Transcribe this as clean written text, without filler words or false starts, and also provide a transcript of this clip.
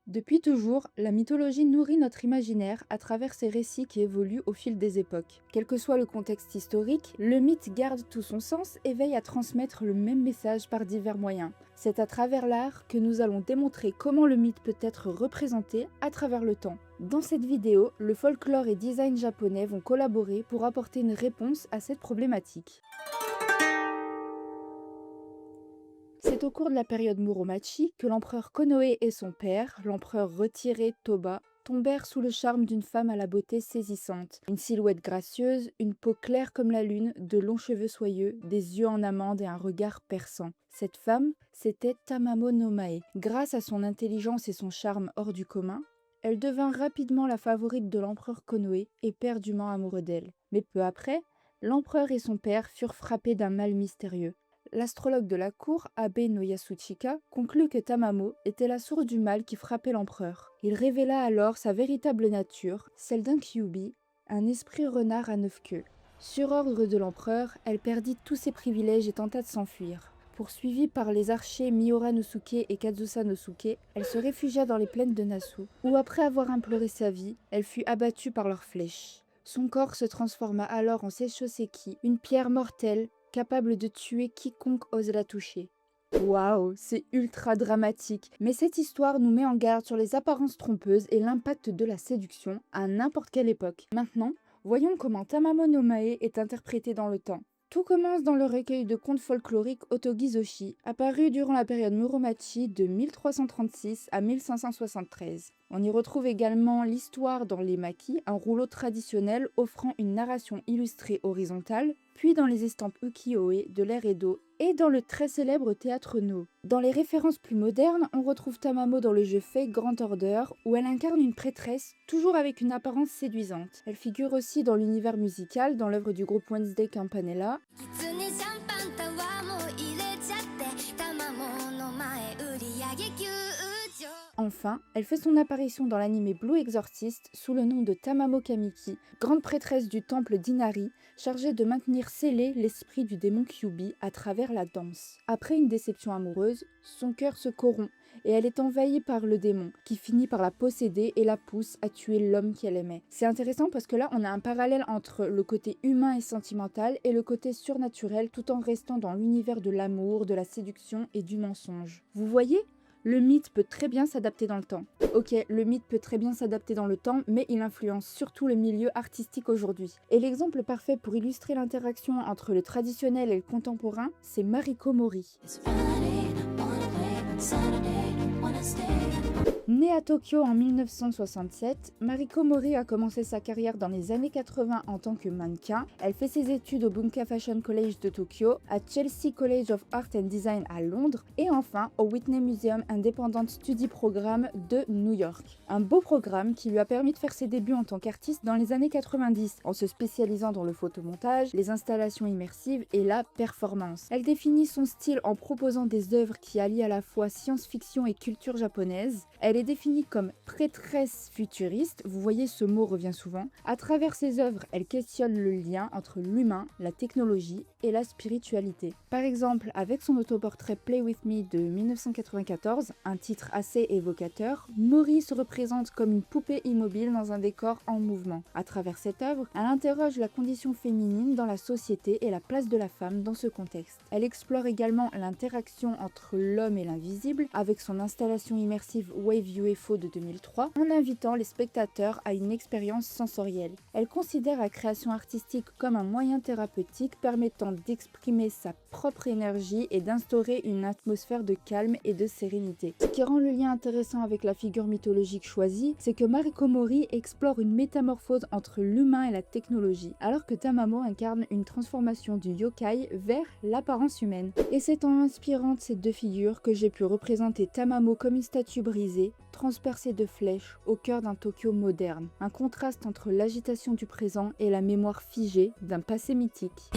Depuis toujours, la mythologie nourrit notre imaginaire à travers ses récits qui évoluent au fil des époques. Quel que soit le contexte historique, le mythe garde tout son sens et veille à transmettre le même message par divers moyens. C'est à travers l'art que nous allons démontrer comment le mythe peut être représenté à travers le temps. Dans cette vidéo, le folklore et design japonais vont collaborer pour apporter une réponse à cette problématique. C'est au cours de la période Muromachi que l'empereur Konoe et son père, l'empereur retiré Toba, tombèrent sous le charme d'une femme à la beauté saisissante. Une silhouette gracieuse, une peau claire comme la lune, de longs cheveux soyeux, des yeux en amande et un regard perçant. Cette femme, c'était Tamamo no Mae. Grâce à son intelligence et son charme hors du commun, elle devint rapidement la favorite de l'empereur Konoe, éperdument amoureux d'elle. Mais peu après, l'empereur et son père furent frappés d'un mal mystérieux. L'astrologue de la cour, Abe no Yasuchika, conclut que Tamamo était la source du mal qui frappait l'empereur. Il révéla alors sa véritable nature, celle d'un Kyubi, un esprit renard à 9 queues. Sur ordre de l'empereur, elle perdit tous ses privilèges et tenta de s'enfuir. Poursuivie par les archers Miura no Suke et Kazusa no Suke, elle se réfugia dans les plaines de Nasu, où après avoir imploré sa vie, elle fut abattue par leurs flèches. Son corps se transforma alors en Seishoseki, une pierre mortelle capable de tuer quiconque ose la toucher. Waouh, c'est ultra dramatique, mais cette histoire nous met en garde sur les apparences trompeuses et l'impact de la séduction à n'importe quelle époque. Maintenant, voyons comment Tamamo no Mae est interprété dans le temps. Tout commence dans le recueil de contes folkloriques Otogizoshi, apparu durant la période Muromachi de 1336 à 1573. On y retrouve également l'histoire dans les maquis, un rouleau traditionnel offrant une narration illustrée horizontale, puis dans les estampes ukiyo-e de l'ère Edo et dans le très célèbre théâtre No. Dans les références plus modernes, on retrouve Tamamo dans le jeu Fate Grand Order, où elle incarne une prêtresse, toujours avec une apparence séduisante. Elle figure aussi dans l'univers musical, dans l'œuvre du groupe Wednesday Campanella. Enfin, elle fait son apparition dans l'anime Blue Exorcist sous le nom de Tamamo Kamiki, grande prêtresse du temple d'Inari, chargée de maintenir scellé l'esprit du démon Kyubi à travers la danse. Après une déception amoureuse, son cœur se corrompt et elle est envahie par le démon, qui finit par la posséder et la pousse à tuer l'homme qu'elle aimait. C'est intéressant parce que là, on a un parallèle entre le côté humain et sentimental et le côté surnaturel, tout en restant dans l'univers de l'amour, de la séduction et du mensonge. Vous voyez ? Le mythe peut très bien s'adapter dans le temps. Ok, le mythe peut très bien s'adapter dans le temps, mais il influence surtout le milieu artistique aujourd'hui. Et l'exemple parfait pour illustrer l'interaction entre le traditionnel et le contemporain, c'est Mariko Mori. Née à Tokyo en 1967, Mariko Mori a commencé sa carrière dans les années 80 en tant que mannequin. Elle fait ses études au Bunka Fashion College de Tokyo, à Chelsea College of Art and Design à Londres et enfin au Whitney Museum Independent Study Program de New York. Un beau programme qui lui a permis de faire ses débuts en tant qu'artiste dans les années 90, en se spécialisant dans le photomontage, les installations immersives et la performance. Elle définit son style en proposant des œuvres qui allient à la fois science-fiction et culture japonaise. Elle est définie comme prêtresse futuriste, vous voyez ce mot revient souvent. À travers ses œuvres, elle questionne le lien entre l'humain, la technologie et la spiritualité. Par exemple, avec son autoportrait Play With Me de 1994, un titre assez évocateur, Mori se représente comme une poupée immobile dans un décor en mouvement. À travers cette œuvre, elle interroge la condition féminine dans la société et la place de la femme dans ce contexte. Elle explore également l'interaction entre l'homme et l'invisible avec son installation immersive Wave UFO de 2003 en invitant les spectateurs à une expérience sensorielle. Elle considère la création artistique comme un moyen thérapeutique permettant d'exprimer sa propre énergie et d'instaurer une atmosphère de calme et de sérénité. Ce qui rend le lien intéressant avec la figure mythologique choisie, c'est que Mariko Mori explore une métamorphose entre l'humain et la technologie, alors que Tamamo incarne une transformation du yokai vers l'apparence humaine. Et c'est en inspirant de ces deux figures que j'ai pu représenter Tamamo comme une statue brisée, transpercée de flèches au cœur d'un Tokyo moderne. Un contraste entre l'agitation du présent et la mémoire figée d'un passé mythique.